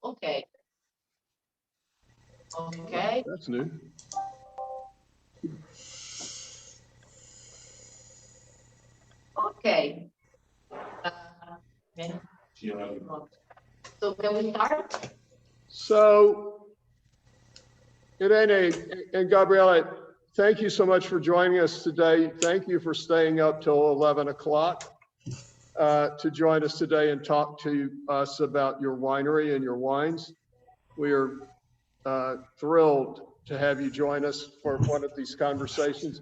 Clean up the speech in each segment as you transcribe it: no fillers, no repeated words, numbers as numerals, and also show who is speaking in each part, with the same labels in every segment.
Speaker 1: Okay. Okay.
Speaker 2: That's new.
Speaker 1: Okay. So can we start?
Speaker 2: So, Irene and Gabriele, thank you so much for joining us today. Thank you for staying up till 11 o'clock to join us today and talk to us about your winery and your wines. We are thrilled to have you join us for one of these conversations.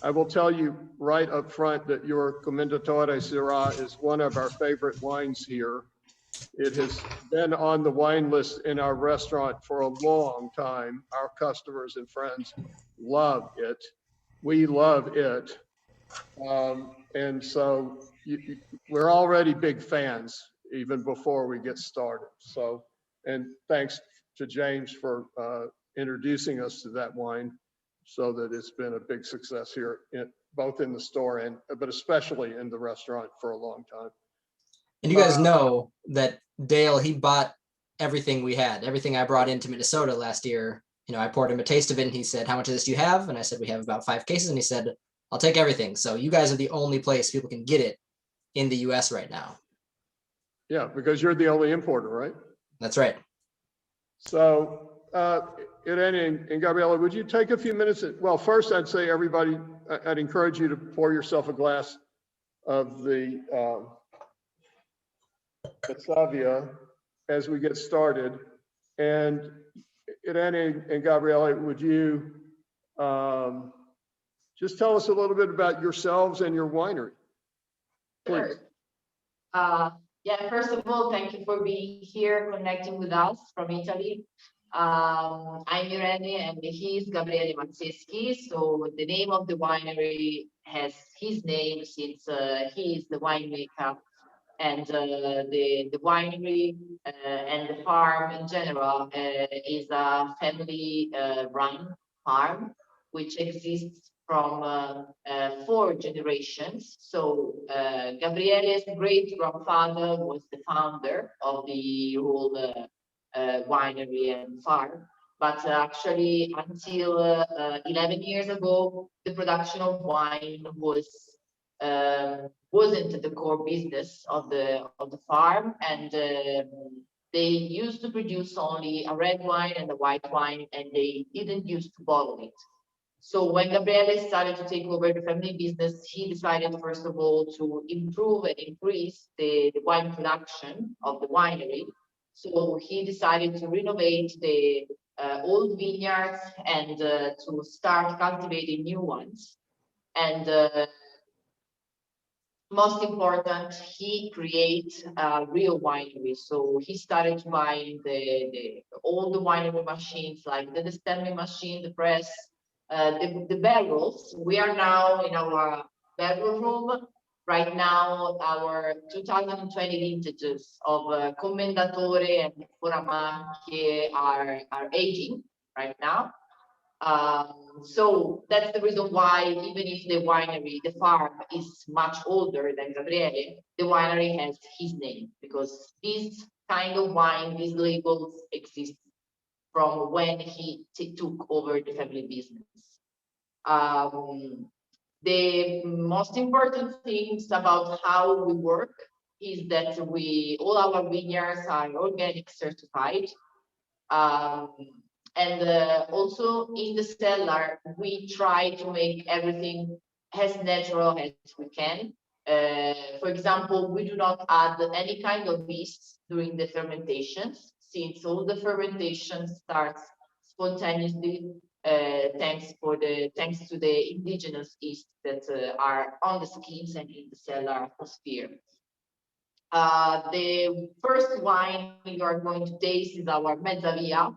Speaker 2: I will tell you right up front that your Commendatore Syrah is one of our favorite wines here. It has been on the wine list in our restaurant for a long time. Our customers and friends love it. We love it. And so we're already big fans even before we get started. So, and thanks to James for introducing us to that wine so that it's been a big success here, both in the store and, but especially in the restaurant for a long time.
Speaker 3: And you guys know that Dale, he bought everything we had, everything I brought into Minnesota last year. You know, I poured him a taste of it and he said, how much of this do you have? And I said, we have about 5 cases. And he said, I'll take everything. So you guys are the only place people can get it in the US right now.
Speaker 2: Yeah, because you're the only importer, right?
Speaker 3: That's right.
Speaker 2: So, Irene and Gabriele, would you take a few minutes? Well, first I'd say everybody, I'd encourage you to pour yourself a glass of the Savia as we get started. And Irene and Gabriele, would you just tell us a little bit about yourselves and your winery, please?
Speaker 1: Sure. Yeah, first of all, thank you for being here, connecting with us from Italy. I'm Irene and he's Gabriele Mazzeschi. So the name of the winery has his name since he is the winemaker. And the winery and the farm in general is a family run farm, which exists from 4 generations. So Gabriele's great grandfather was the founder of the whole winery and farm. But actually, until 11 years ago, the production of wine wasn't the core business of the farm, and they used to produce only a red wine and a white wine, and they didn't use to bottle it. So when Gabriele started to take over the family business, he decided first of all to improve and increase the wine production of the winery. So he decided to renovate the old vineyards and to start cultivating new ones. And most important, he create a real winery. So he started buying all the winery machines, like the distillation machine, the press, the barrels. We are now in our barrel room. Right now, our 2020 vintages of Commendatore and Furamacchie are aging right now. So that's the reason why, even if the winery, the farm is much older than Gabriele, the winery has his name, because this kind of wine, these labels exist from when he took over the family business. The most important things about how we work is that all our vineyards are organic certified. And also in the cellar, we try to make everything as natural as we can. For example, we do not add any kind of yeast during the fermentations, since all the fermentation starts spontaneously, thanks to the indigenous yeast that are on the skins and in the cellar atmosphere. The first wine you are going to taste is our Mezzavia,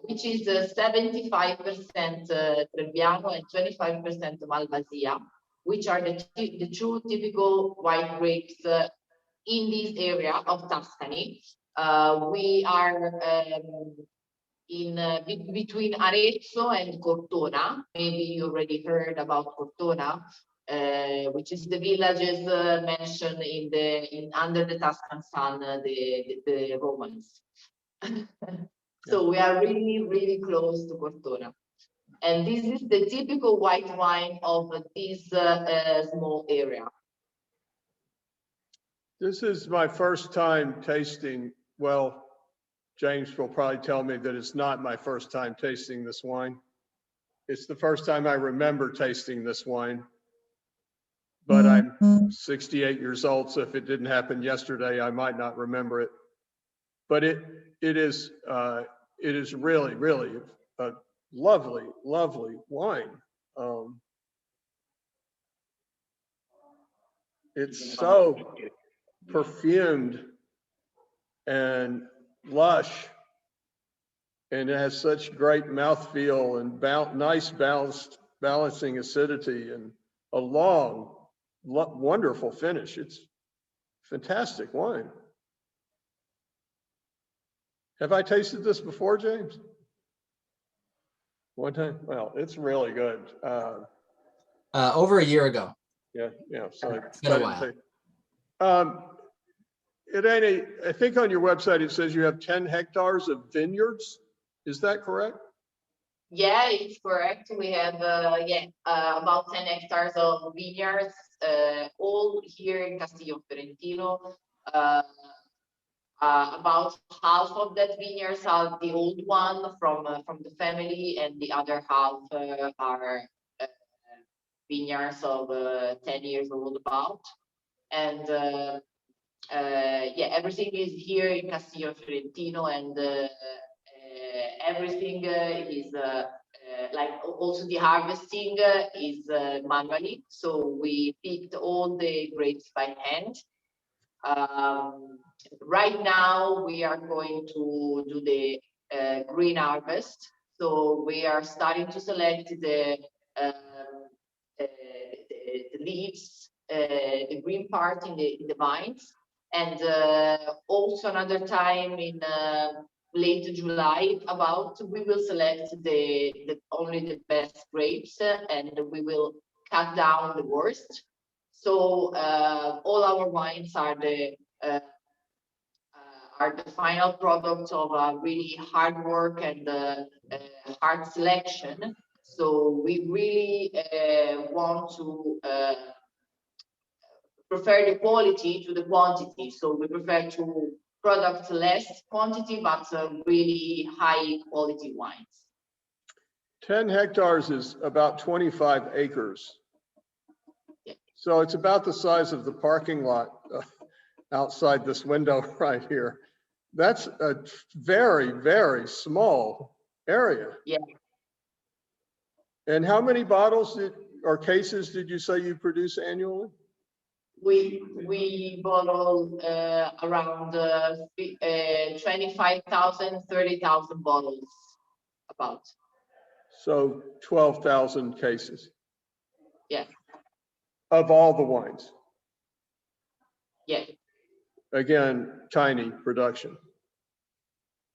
Speaker 1: which is 75% Trebbiano and 25% Malvasia, which are the 2 typical white grapes in this area of Tuscany. We are in between Arezzo and Cortona. Maybe you already heard about Cortona, which is the villages mentioned under the Tuscan sun, the Romans. So we are really, really close to Cortona. And this is the typical white wine of this small area.
Speaker 2: This is my first time tasting, well, James will probably tell me that it's not my first time tasting this wine. It's the first time I remember tasting this wine. But I'm 68 years old, so if it didn't happen yesterday, I might not remember it. But it is really, really a lovely, lovely wine. It's so perfumed and lush, and it has such great mouthfeel and nice balancing acidity and a long, wonderful finish. It's fantastic wine. Have I tasted this before, James? One time? Well, it's really good.
Speaker 3: Over a year ago.
Speaker 2: Yeah. So
Speaker 3: It's been a while.
Speaker 2: Irene, I think on your website it says you have 10 hectares of vineyards. Is that correct?
Speaker 1: Yeah, it's correct. We have about 10 hectares of vineyards, all here in Castillo Fiorentino. About half of that vineyards are the old one from the family, and the other half are vineyards of 10 years old about. And everything is here in Castillo Fiorentino, and everything is like also the harvesting is manually. So we picked all the grapes by hand. Right now we are going to do the green harvest. So we are starting to select the leaves, the green part in the vines, and also another time in late July we will select only the best grapes, and we will cut down the worst. So all our wines are the final product of really hard work and hard selection. So we really want to prefer the quality to the quantity. So we prefer to product less quantity, but really high quality wines.
Speaker 2: 10 hectares is about 25 acres.
Speaker 1: Yeah.
Speaker 2: So it's about the size of the parking lot outside this window right here. That's a very, very small area.
Speaker 1: Yeah.
Speaker 2: And how many bottles or cases did you say you produce annually?
Speaker 1: We bottle around 25,000, 30,000 bottles about.
Speaker 2: So 12,000 cases.
Speaker 1: Yeah.
Speaker 2: Of all the wines.
Speaker 1: Yeah.
Speaker 2: Again, tiny production.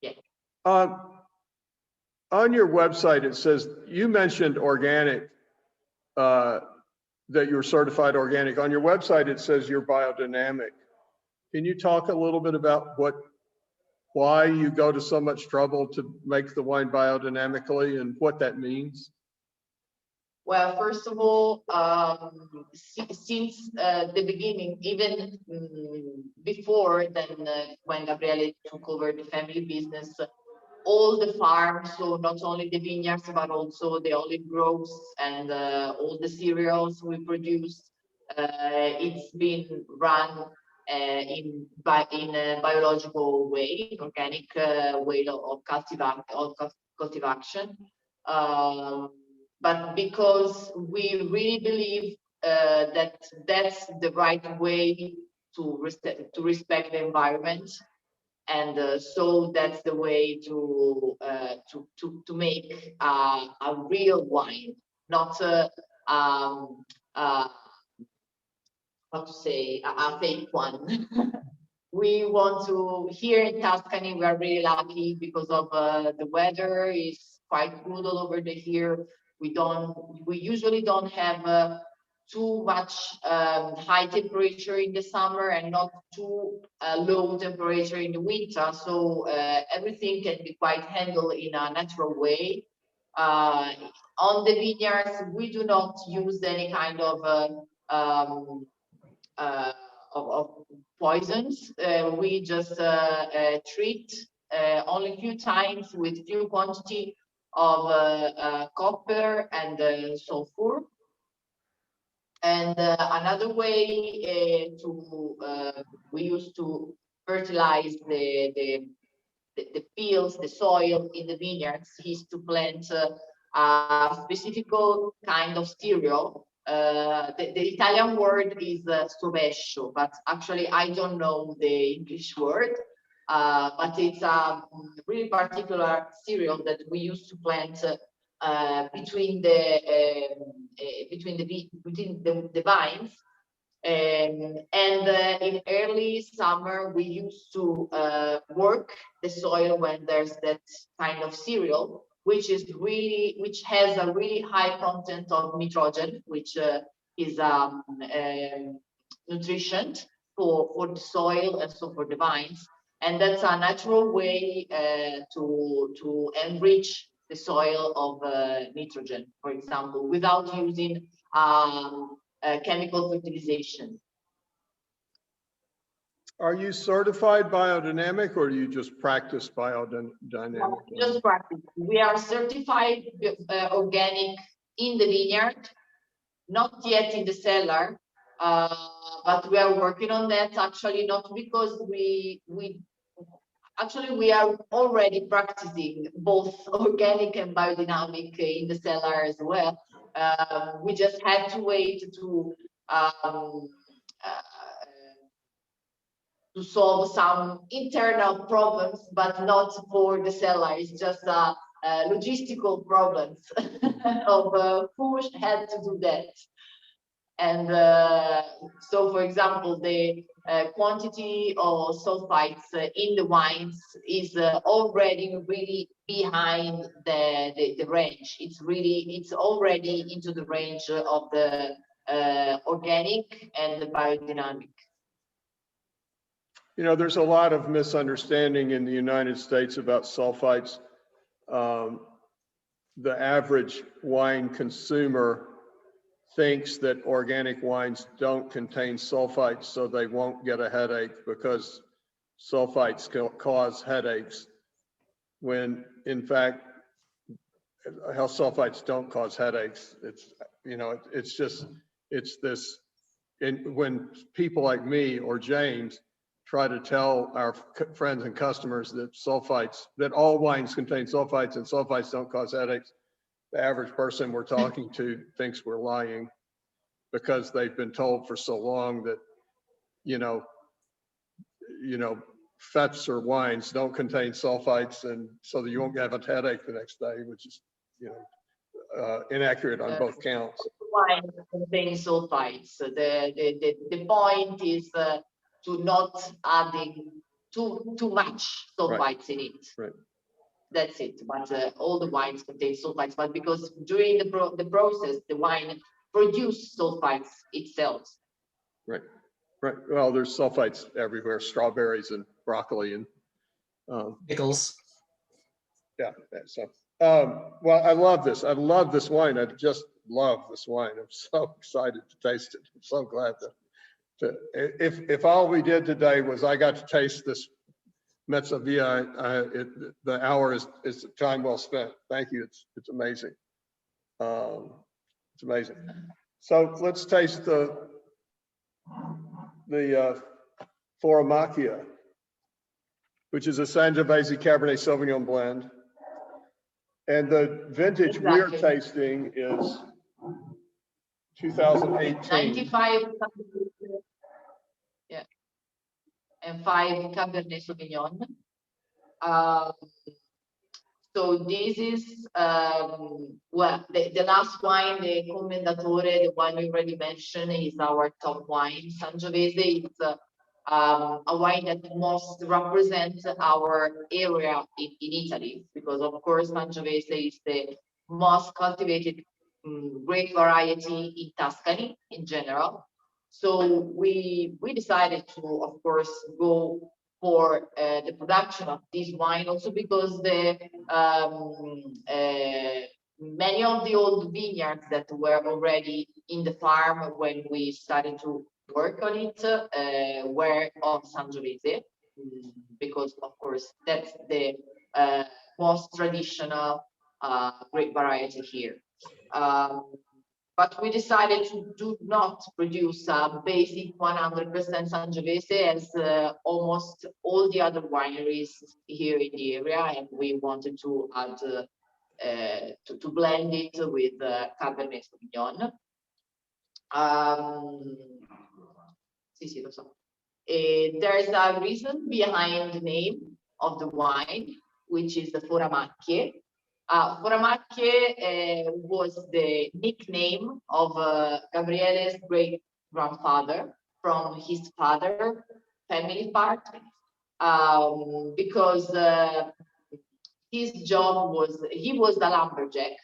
Speaker 1: Yeah.
Speaker 2: On your website, it says, you mentioned organic, that you're certified organic. On your website, it says you're biodynamic. Can you talk a little bit about why you go to so much trouble to make the wine biodynamically and what that means?
Speaker 1: Well, first of all, since the beginning, even before then, when Gabriele took over the family business, all the farms, so not only the vineyards, but also the olive groves and all the cereals we produce, it's been run in a biological way, organic way of cultivation. But because we really believe that that's the right way to respect the environment, and so that's the way to make a real wine, not how to say a fake one. We want to, here in Tuscany, we are really lucky because of the weather is quite good all over the year. We usually don't have too much high temperature in the summer and not too low temperature in the winter. So everything can be quite handled in a natural way. On the vineyards, we do not use any kind of poisons. We just treat only few times with few quantity of copper and sulfur. And another way we used to fertilize the fields, the soil in the vineyards is to plant a specific kind of cereal. The Italian word is sovescio, but actually I don't know the English word. But it's a really particular cereal that we used to plant between the vines. And in early summer, we used to work the soil when there's that kind of cereal, which has a really high content of nitrogen, which is nutrition for the soil and so for the vines. And that's a natural way to enrich the soil of nitrogen, for example, without using chemical fertilization.
Speaker 2: Are you certified biodynamic, or do you just practice biodynamic?
Speaker 1: Just practice. We are certified organic in the vineyard, not yet in the cellar, but we are working on that. Actually, not because we are already practicing both organic and biodynamic in the cellar as well. We just had to wait to solve some internal problems, but not for the cellar. It's just logistical problems of who had to do that. And so, for example, the quantity of sulfites in the wines is already really behind the range. It's already into the range of the organic and the biodynamic.
Speaker 2: You know, there's a lot of misunderstanding in the United States about sulfites. The average wine consumer thinks that organic wines don't contain sulfites, so they won't get a headache because sulfites cause headaches, when in fact, sulfites don't cause headaches. It's, you know, it's this, and when people like me or James try to tell our friends and customers that all wines contain sulfites and sulfites don't cause headaches, the average person we're talking to thinks we're lying, because they've been told for so long that, you know, fats or wines don't contain sulfites, and so that you won't have a headache the next day, which is, you know, inaccurate on both counts.
Speaker 1: Wine contains sulfites. The point is to not adding too much sulfites, right, in it.
Speaker 2: Right.
Speaker 1: That's it. But all the wines contain sulfites. But because during the process, the wine produces sulfites itself.
Speaker 2: Right. Right. Well, there's sulfites everywhere. Strawberries and broccoli and
Speaker 3: pickles.
Speaker 2: Yeah. So, well, I love this. I love this wine. I just love this wine. I'm so excited to taste it. I'm so glad to if all we did today was I got to taste this Mezzavia, the hour is time well spent. Thank you. It's amazing. It's amazing. So let's taste the Foromachia, which is a Sangiovese Cabernet Sauvignon blend. And the vintage we're tasting is 2018.
Speaker 1: 95, yeah, and 5 Cabernet Sauvignon. So this is, well, the last wine, the Commendatore, the one we already mentioned, is our top wine. Sangiovese is a wine that most represents our area in Italy, because of course Sangiovese is the most cultivated great variety in Tuscany in general. So we decided to, of course, go for the production of this wine, also because the many of the old vineyards that were already in the farm when we started to work on it were of Sangiovese, because of course that's the most traditional grape variety here. But we decided to do not produce a basic 100% Sangiovese as almost all the other wineries here in the area, and we wanted to add to blend it with Cabernet Sauvignon. Sì, lo so. There is a reason behind the name of the wine, which is the Foramacchie. Foramacchie was the nickname of Gabriele's great grandfather from his father family part, because his job was, he was the lumberjack,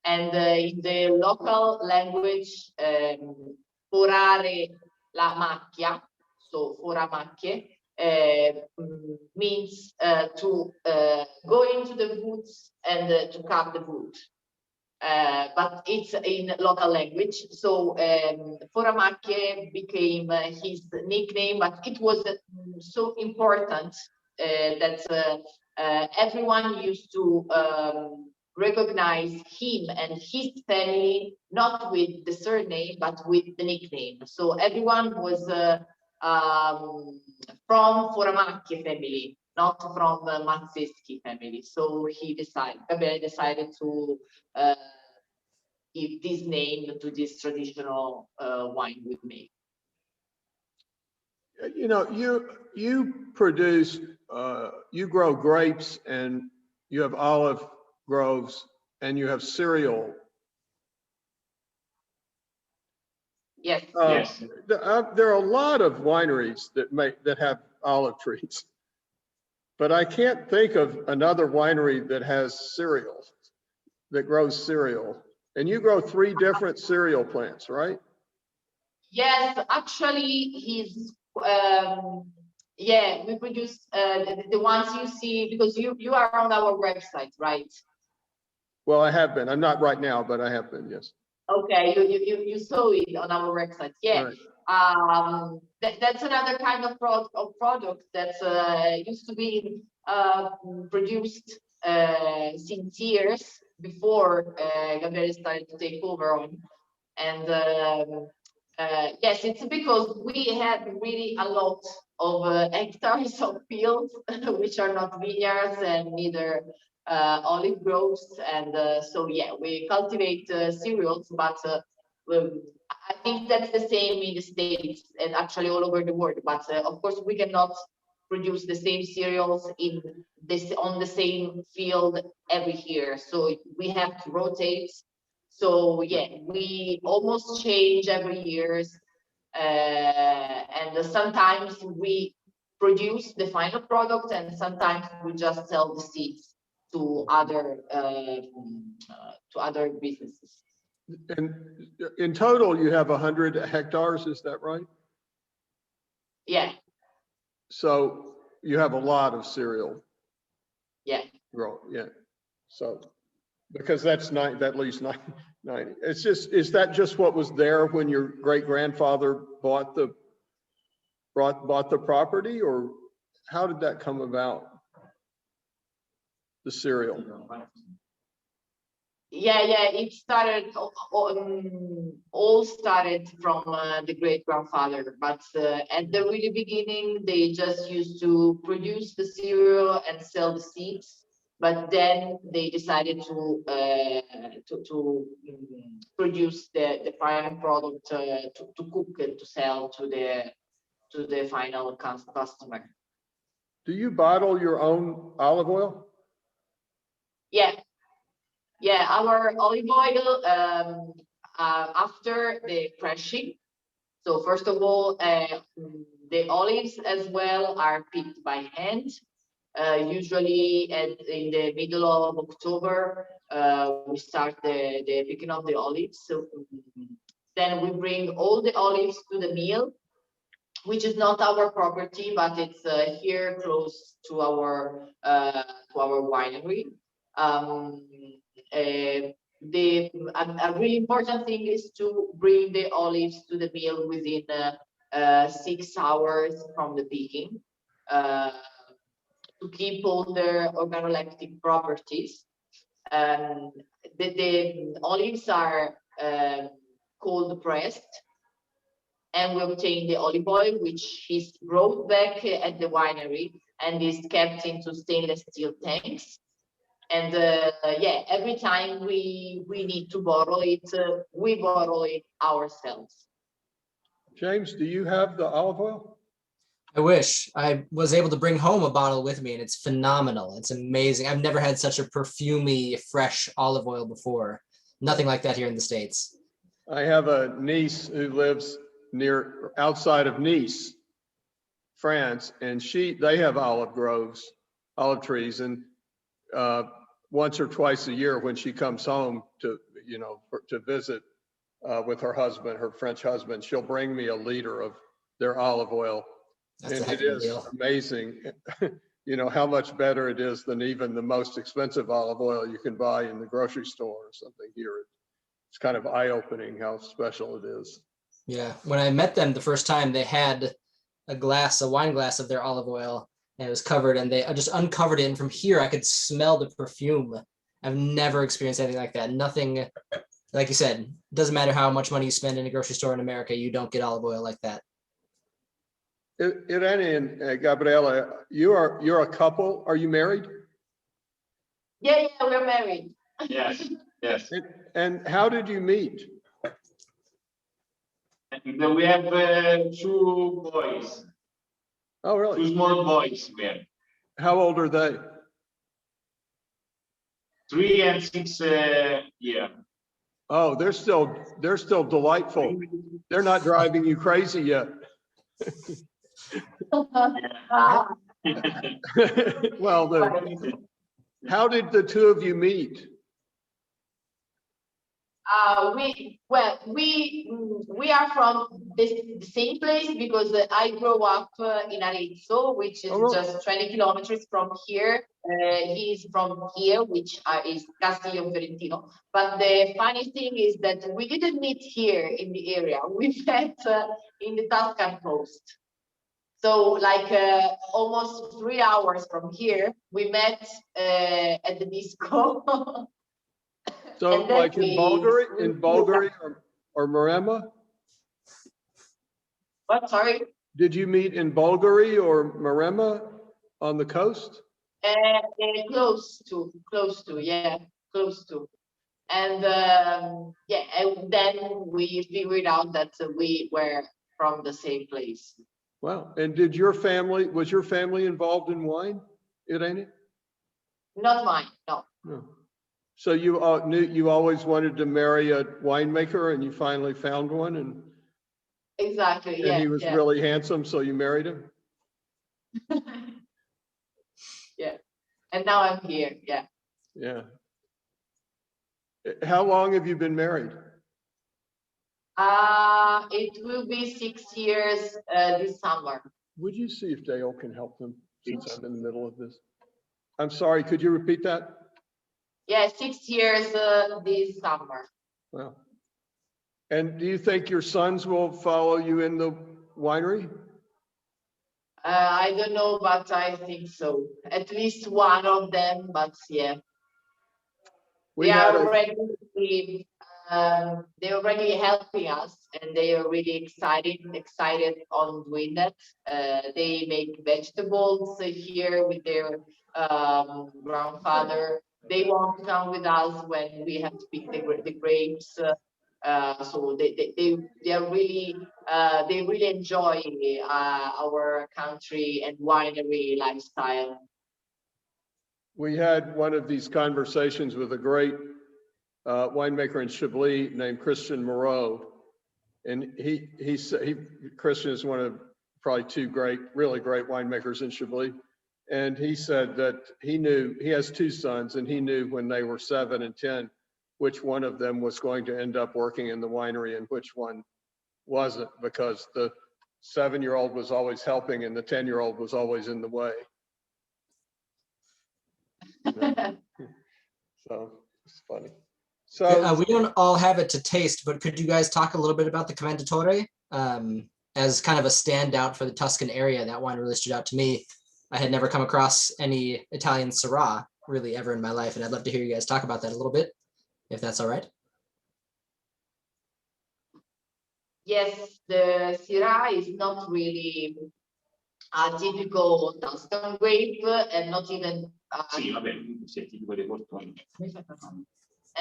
Speaker 1: and in the local language, forare la macchia, so Foramacchie, means to go into the woods and to cut the wood, but it's in local language. So Foramacchie became his nickname, but it was so important that everyone used to recognize him and his family not with the surname but with the nickname. So everyone was from Foramacchie family, not from Mazzeschi family. So Gabriele decided to give this name to this traditional wine we make.
Speaker 2: You know, you produce, you grow grapes and you have olive groves and you have cereal.
Speaker 1: Yes.
Speaker 4: Yes.
Speaker 2: There are a lot of wineries that have olive trees, but I can't think of another winery that has cereal, that grows cereal. And you grow 3 different cereal plants, right?
Speaker 1: Yes, actually, yeah, we produce the ones you see, because you are on our website, right?
Speaker 2: Well, I have been. I'm not right now, but I have been, yes.
Speaker 1: Okay, you saw it on our website, yeah. Right. That's another kind of product that used to be produced since years before Gabriele started to take over on, and yes, it's because we had really a lot of hectares of fields which are not vineyards and neither olive groves, and so yeah, we cultivate cereals, but I think that's the same in the States and actually all over the world. But of course, we cannot produce the same cereals on the same field every year, so we have to rotate. So yeah, we almost change every year, and sometimes we produce the final product, and sometimes we just sell the seeds to other businesses.
Speaker 2: And in total, you have 100 hectares, is that right?
Speaker 1: Yeah.
Speaker 2: So you have a lot of cereal.
Speaker 1: Yeah.
Speaker 2: Grow, yeah. So because that's at least 90. It's just, is that just what was there when your great grandfather bought the property, or how did that come about? The cereal.
Speaker 1: Yeah, it started, all started from the great grandfather, but at the really beginning, they just used to produce the cereal and sell the seeds. But then they decided to produce the final product, to cook and to sell to the final customer.
Speaker 2: Do you bottle your own olive oil?
Speaker 1: Yeah, our olive oil, after the crushing. So first of all, the olives as well are picked by hand. Usually in the middle of October, we start the picking of the olives. So then we bring all the olives to the mill, which is not our property, but it's here close to our winery. A really important thing is to bring the olives to the mill within 6 hours from the picking, to keep all their organoleptic properties. The olives are cold pressed, and we obtain the olive oil, which is brought back at the winery and is kept into stainless steel tanks. And yeah, every time we need to borrow it, we borrow it ourselves.
Speaker 2: James, do you have the olive oil?
Speaker 3: I wish. I was able to bring home a bottle with me, and it's phenomenal. It's amazing. I've never had such a perfumey, fresh olive oil before. Nothing like that here in the States.
Speaker 2: I have a niece who lives outside of Nice, France, and they have olive groves, olive trees, and once or twice a year when she comes home to visit with her husband, her French husband, she'll bring me a liter of their olive oil.
Speaker 3: That's
Speaker 2: and
Speaker 3: a heck
Speaker 2: it
Speaker 3: of a
Speaker 2: is
Speaker 3: deal.
Speaker 2: amazing, how much better it is than even the most expensive olive oil you can buy in the grocery store or something here. It's kind of eye-opening how special it is.
Speaker 3: Yeah. When I met them the first time, they had a wine glass of their olive oil, and it was covered, and I just uncovered it, and from here I could smell the perfume. I've never experienced anything like that. Nothing, like you said, doesn't matter how much money you spend in a grocery store in America, you don't get olive oil like that.
Speaker 2: Irene and Gabriele, you're a couple. Are you married?
Speaker 1: Yeah, we're married.
Speaker 4: Yes, yes.
Speaker 2: And how did you meet?
Speaker 4: And then we have 2 boys,
Speaker 2: Oh,
Speaker 4: 2
Speaker 2: really?
Speaker 4: small boys we have.
Speaker 2: How old are they?
Speaker 4: 3 and 6 years.
Speaker 2: Oh, they're still delightful. They're not driving you crazy yet. Well, how did the two of you meet?
Speaker 1: We are from the same place because I grew up in Arezzo, which is just 20 kilometers from here. He's from here, which is Castiglio Fiorentino. But the funny thing is that we didn't meet here in the area. We met in the Tuscan coast. So like almost 3 hours from here, we met at the disco.
Speaker 2: So like in Bulgaria or Maremma?
Speaker 1: What, sorry?
Speaker 2: Did you meet in Bulgaria or Maremma on the coast?
Speaker 1: Close to, yeah, close to. And yeah, and then we figured out that we were from the same place.
Speaker 2: Wow. And was your family involved in wine, Irene?
Speaker 1: Not mine, no.
Speaker 2: No. So you you always wanted to marry a winemaker, and you finally found one, and
Speaker 1: Exactly,
Speaker 2: and he was really handsome, so you married him?
Speaker 1: Yeah. And now I'm here, yeah.
Speaker 2: Yeah. How long have you been married?
Speaker 1: It will be 6 years this summer.
Speaker 2: Would you see if Dale can help them, since I'm in the middle of this? I'm sorry, could you repeat that?
Speaker 1: Yeah, 6 years this summer.
Speaker 2: Wow. And do you think your sons will follow you in the winery?
Speaker 1: I don't know, but I think so. At least one of them, but yeah. They're already helping us, and they are really excited on doing that. They make vegetables here with their grandfather. They want to come with us when we have to pick the grapes. So they really enjoy our country and winery lifestyle.
Speaker 2: We had one of these conversations with a great winemaker in Chablis named Christian Moreau, and he Christian is one of probably 2 really great winemakers in Chablis, And he said that he knew, he has two sons, and he knew when they were 7 and 10, which one of them was going to end up working in the winery and which one wasn't, because the 7-year-old was always helping and the 10-year-old was always in the way. So it's funny. So
Speaker 3: we don't all have it to taste, but could you guys talk a little bit about the Commendatore as kind of a standout for the Tuscan area? That wine really stood out to me. I had never come across any Italian Syrah really ever in my life, and I'd love to hear you guys talk about that a little bit, if that's all right.
Speaker 1: Yes, the Syrah is not really a typical Tuscan grape, and not even
Speaker 4: Sì, vabbè, se è tipico dei portoni.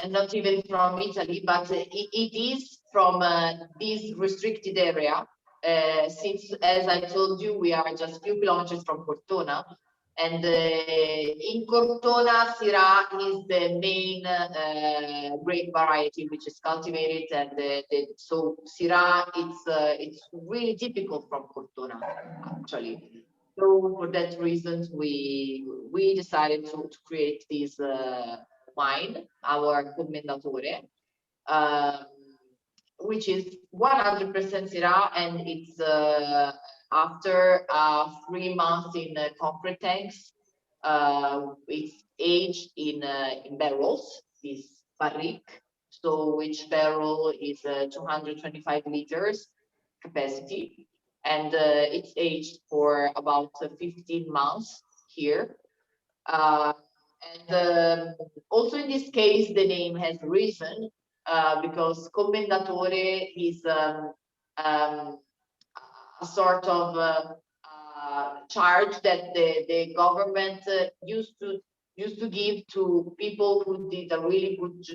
Speaker 1: and not even from Italy, but it is from this restricted area. Since, as I told you, we are just a few kilometers from Cortona, and in Cortona, Syrah is the main grape variety which is cultivated, and so Syrah it's really typical from Cortona, actually. So for that reason, we decided to create this wine, our Commendatore, which is 100% Syrah, and it's after 3 months in concrete tanks. It's aged in barrels, this barrique. So each barrel is 225 liters capacity, and it's aged for about 15 months here. Also in this case, the name has reason, because Commendatore is a sort of charge that the government used to give to people who did a really good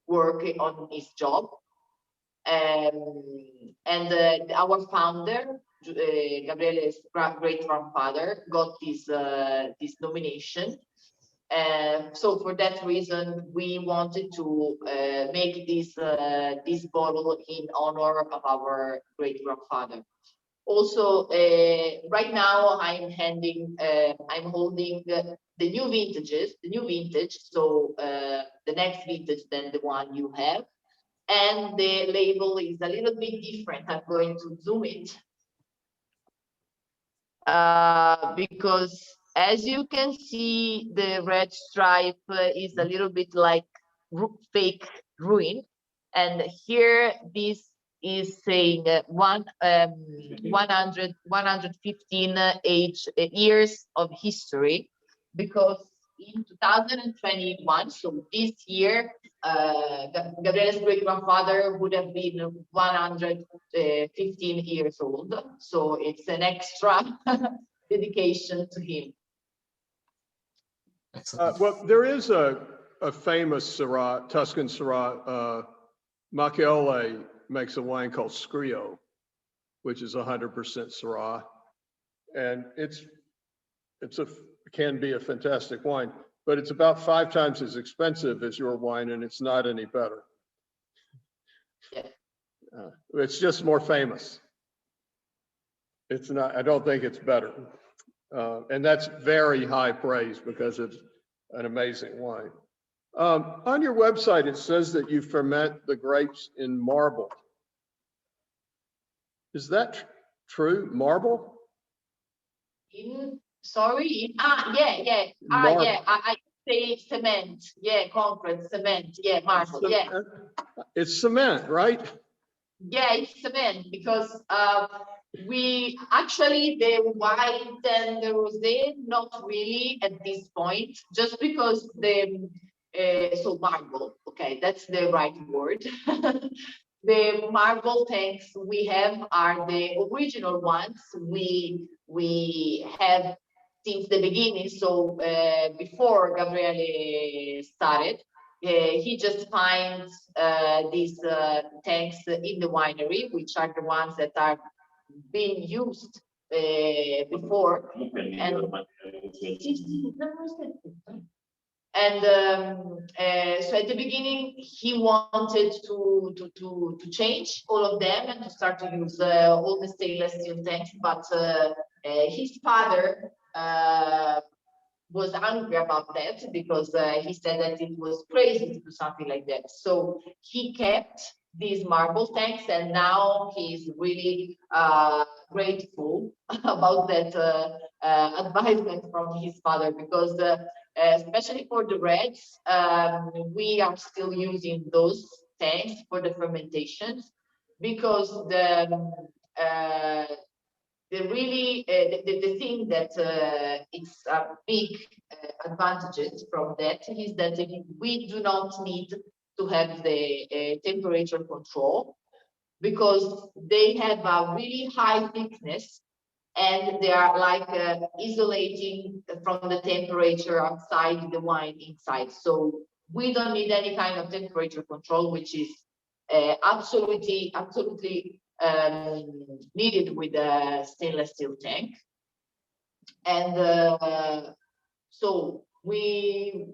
Speaker 1: work on his job. And our founder, Gabriele's great grandfather, got this nomination. So for that reason, we wanted to make this bottle in honor of our great grandfather. Also, right now I'm holding the new vintage. So the next vintage than the one you have, and the label is a little bit different. I'm going to zoom it because, as you can see, the red stripe is a little bit like fake ruin, and here this is saying 115 years of history, because in 2021, so this year, Gabriele's great grandfather would have been 115 years old. So it's an extra dedication to him.
Speaker 3: Excellent.
Speaker 2: well, there is a famous Syrah, Tuscan Syrah. Macchiaole makes a wine called Scrio, which is 100% Syrah, and it can be a fantastic wine, but it's about 5 times as expensive as your wine, and it's not any better.
Speaker 1: Yeah.
Speaker 2: It's just more famous. It's not. I don't think it's better, and that's very high praise because it's an amazing wine. On your website, it says that you ferment the grapes in marble. Is that true? Marble?
Speaker 1: Sorry. Yeah.
Speaker 2: Marble.
Speaker 1: Yeah. I say cement. Yeah, concrete, cement. Yeah, marble. Yeah.
Speaker 2: It's cement, right?
Speaker 1: Yeah, it's cement, because we actually, the white and the rosé, not really at this point, just because so marble, okay, that's the right word. The marble tanks we have are the original ones we have since the beginning. So before Gabriele started, he just finds these tanks in the winery, which are the ones that are being used before. And so at the beginning, he wanted to change all of them and to start to use all the stainless steel tanks, but his father was angry about that because he said that it was crazy to do something like that. So he kept these marble tanks, and now he's really grateful about that advisement from his father, because especially for the reds, we are still using those tanks for the fermentations, because the thing that it's a big advantages from that is that we do not need to have the temperature control, because they have a really high thickness, and they are like isolating from the temperature outside the wine inside. So we don't need any kind of temperature control, which is absolutely needed with a stainless steel tank. And so we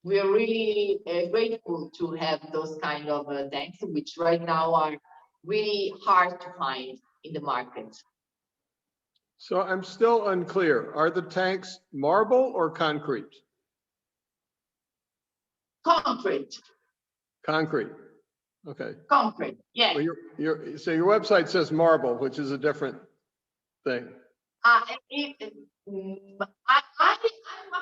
Speaker 1: are really grateful to have those kind of tanks, which right now are really hard to find in the market.
Speaker 2: So I'm still unclear. Are the tanks marble or concrete?
Speaker 1: Concrete.
Speaker 2: Concrete. Okay.
Speaker 1: Concrete. Yeah.
Speaker 2: Well, so your website says marble, which is a different thing.
Speaker 1: I'm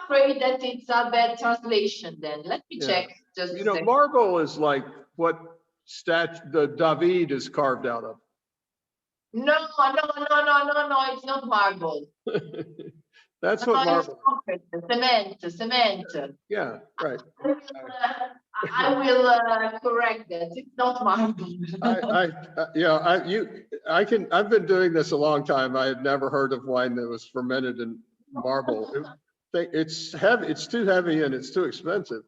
Speaker 1: afraid that it's a bad translation then. Let me check just a second.
Speaker 2: Marble is like what the David is carved out of.
Speaker 1: No, it's not marble.
Speaker 2: That's what marble.
Speaker 1: Cement.
Speaker 2: Yeah, right.
Speaker 1: I will correct that. It's not marble.
Speaker 2: I've been doing this a long time. I had never heard of wine that was fermented in marble. It's heavy. It's too heavy and it's too expensive.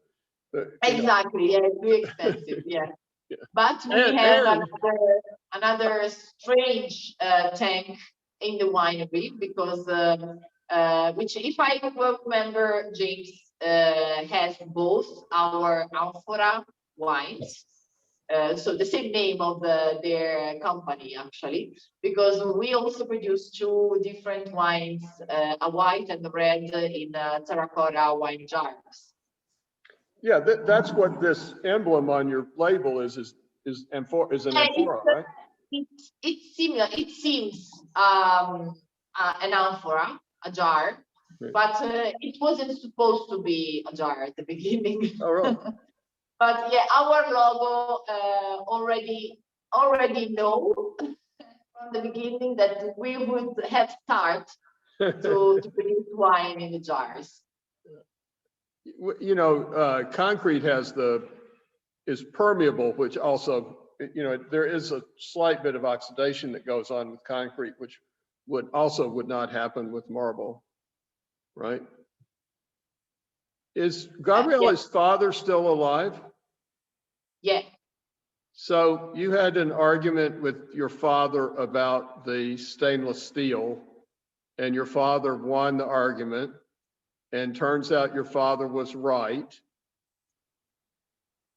Speaker 1: Exactly. Yeah, it's too expensive. Yeah. But we have another strange tank in the winery, because which, if I remember, James has both our amphora wines, so the same name of their company actually, because we also produce two different wines, a white and a red, in terracotta wine jars. Yeah,
Speaker 2: that's what this emblem on your label is an amphora, right?
Speaker 1: It's similar. It seems an amphora, a jar, but it wasn't supposed to be a jar at the beginning.
Speaker 2: Oh, really?
Speaker 1: But yeah, our logo already know from the beginning that we would have start to produce wine in the jars.
Speaker 2: Concrete is permeable, which also, there is a slight bit of oxidation that goes on with concrete, which would not happen with marble, right? Is Gabriele's father still alive?
Speaker 1: Yeah.
Speaker 2: So you had an argument with your father about the stainless steel, and your father won the argument, and turns out your father was right.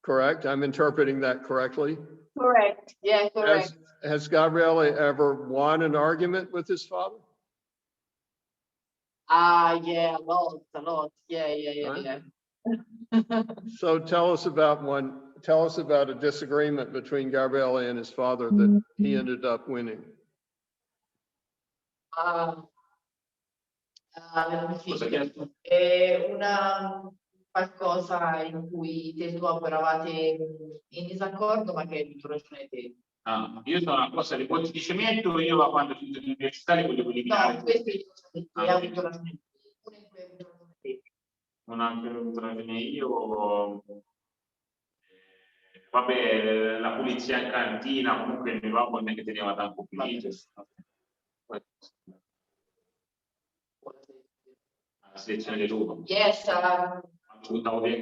Speaker 2: Correct? I'm interpreting that correctly?
Speaker 1: Correct. Yeah, correct.
Speaker 2: Has Gabriele ever won an argument with his father?
Speaker 1: Yeah, a lot. Yeah.
Speaker 2: So tell us about a disagreement between Gabriele and his father that he ended up winning.
Speaker 1: Qualcosa in cui te e tuo eravate in disaccordo, ma che hai avuto ragione te.
Speaker 4: Io sono una cosa di pozzi di cemento, io quando sono all'università li volevo eliminare.
Speaker 1: No, questi hai avuto ragione te.
Speaker 4: Non ho anche avuto ragione io. Vabbè, la pulizia in cantina, comunque mio babbo non è che teneva tanto pulito. La selezione dell'uva.
Speaker 1: Yes. Something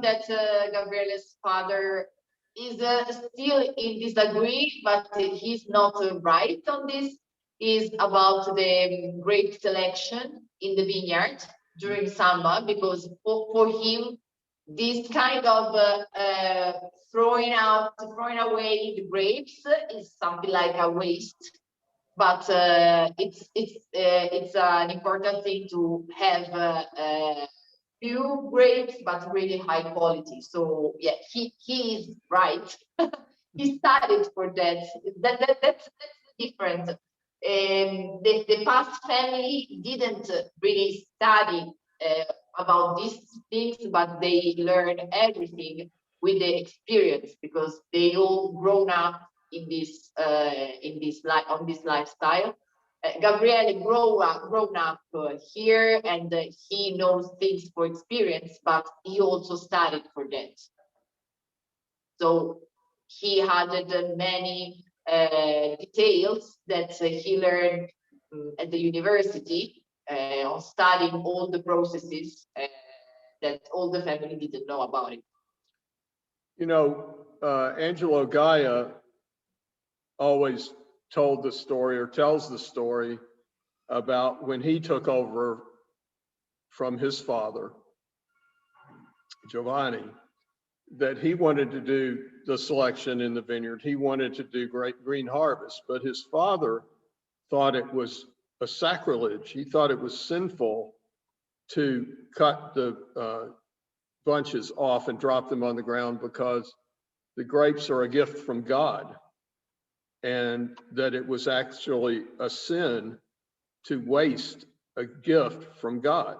Speaker 1: that Gabriele's father is still in disagree, but he's not right on this, is about the grape selection in the vineyard during summer, because for him, this kind of throwing away the grapes is something like a waste. but it's an important thing to have few grapes, but really high quality. So yeah, he is right. He studied for that. That's different. The past family didn't really study about these things, but they learned everything with the experience because they all grown up in this on this lifestyle. Gabriele grown up here, and he knows things for experience, but he also studied for that. So he added many details that he learned at the university on studying all the processes that all the family didn't know about it.
Speaker 2: You know, Angelo Gaia always told the story, or tells the story, about when he took over from his father, Giovanni, that he wanted to do the selection in the vineyard. He wanted to do great green harvest, but his father thought it was a sacrilege. He thought it was sinful to cut the bunches off and drop them on the ground because the grapes are a gift from God, and that it was actually a sin to waste a gift from God.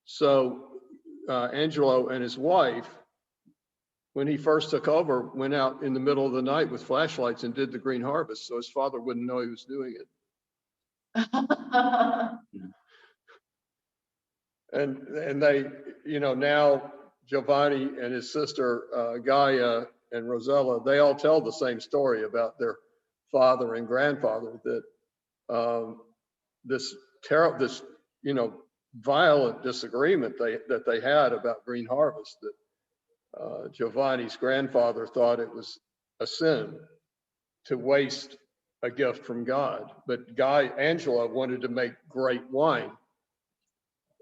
Speaker 2: So Angelo and his wife, when he first took over, went out in the middle of the night with flashlights and did the green harvest so his father wouldn't know he was doing it. And they, you know, now Giovanni and his sister Gaia and Rosella, they all tell the same story about their father and grandfather, that this you know, violent disagreement that they had about green harvest, that Giovanni's grandfather thought it was a sin to waste a gift from God, but Angelo wanted to make great wine.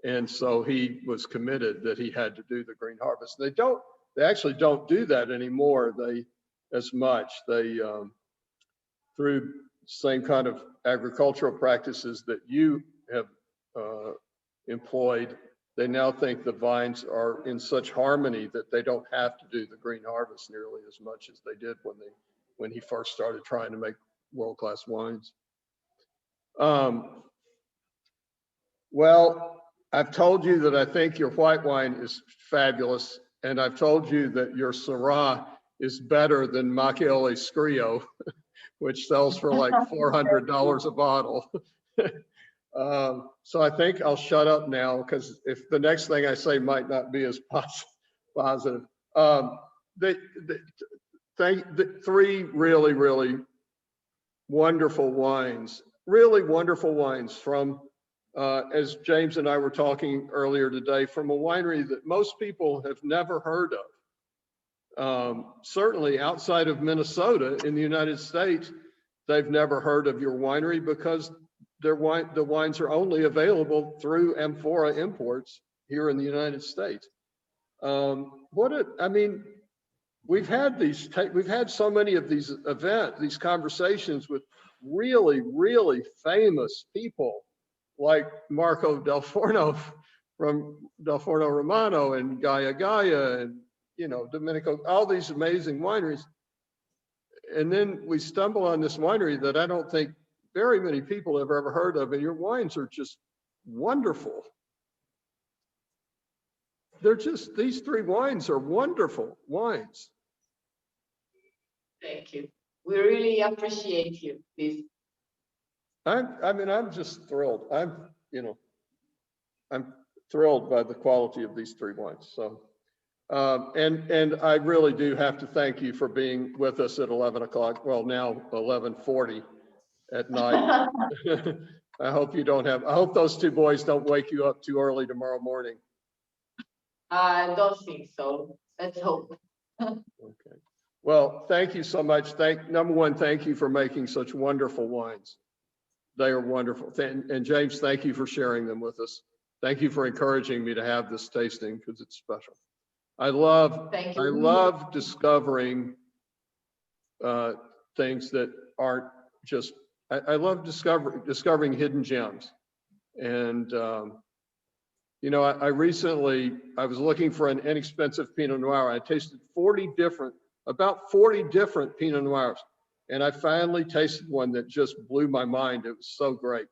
Speaker 2: And so he was committed that he had to do the green harvest. They actually don't do that anymore. As much. They, through same kind of agricultural practices that you have employed, they now think the vines are in such harmony that they don't have to do the green harvest nearly as much as they did when he first started trying to make world-class wines. Well, I've told you that I think your white wine is fabulous, and I've told you that your Syrah is better than Macchiavelli Scrio, which sells for like $400 a bottle. So I think I'll shut up now, because if the next thing I say might not be as positive. The three really, really wonderful wines from, as James and I were talking earlier today, from a winery that most people have never heard of. Certainly outside of Minnesota in the United States, they've never heard of your winery because the wines are only available through Amphora Imports here in the United States. I mean, we've had so many of these events, these conversations with really, really famous people like Marco Del Forno from Del Forno Romano and Gaia and, you know, Domenico, all these amazing wineries. And then we stumble on this winery that I don't think very many people have ever heard of, and your wines are just wonderful. They're just, these three wines are wonderful wines.
Speaker 1: Thank you. We really appreciate you, please.
Speaker 2: I mean, I'm just thrilled. I'm thrilled by the quality of these three wines. So, and I really do have to thank you for being with us at 11 o'clock. Well, now 11:40 at night. I hope those two boys don't wake you up too early tomorrow morning.
Speaker 1: I don't think so. Let's hope.
Speaker 2: Okay. Well, thank you so much. Number one, thank you for making such wonderful wines. They are wonderful. And James, thank you for sharing them with us. Thank you for encouraging me to have this tasting, because it's special. I love discovering things that aren't just I love discovering hidden gems. And, you know, I was looking for an inexpensive Pinot Noir. I tasted about 40 different Pinot Noirs. And I finally tasted one that just blew my mind. It was so great.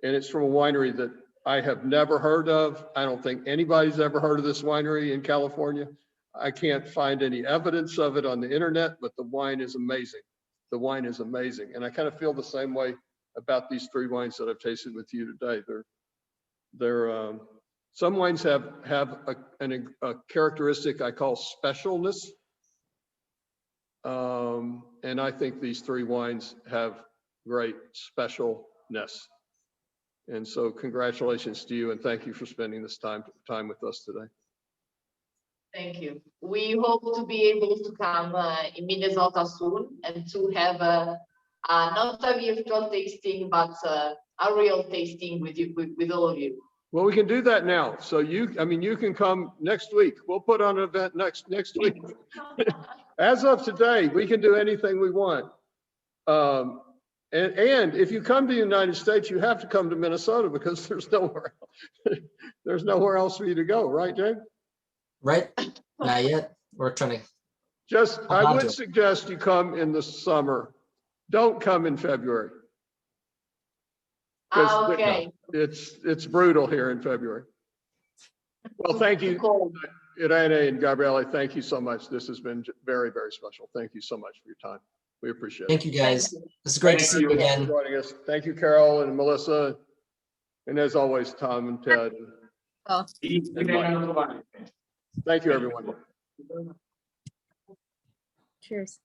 Speaker 2: And it's from a winery that I have never heard of. I don't think anybody's ever heard of this winery in California. I can't find any evidence of it on the internet, but the wine is amazing. The wine is amazing. And I kind of feel the same way about these 3 wines that I've tasted with you today. Some wines have a characteristic I call specialness. And I think these 3 wines have great specialness. And so congratulations to you, and thank you for spending this time with us today.
Speaker 1: Thank you. We hope to be able to come in Minnesota soon and to have not a virtual tasting, but a real tasting with you, with all of you.
Speaker 2: Well, we can do that now. So you can come next week. We'll put on an event next week. As of today, we can do anything we want. And if you come to the United States, you have to come to Minnesota because there's nowhere else for you to go, right, Jay?
Speaker 3: Right? Not yet. We're trying to.
Speaker 2: I would suggest you come in the summer. Don't come in February.
Speaker 1: Okay.
Speaker 2: It's brutal here in February. Well, thank you, Irene and Gabriele. Thank you so much. This has been very, very special. Thank you so much for your time. We appreciate it.
Speaker 3: Thank you, guys. This is great to see you again.
Speaker 2: Joining us. Thank you, Carol and Melissa, and as always, Tom and Ted.
Speaker 4: Sì,
Speaker 2: Thank you, everyone.
Speaker 5: Cheers.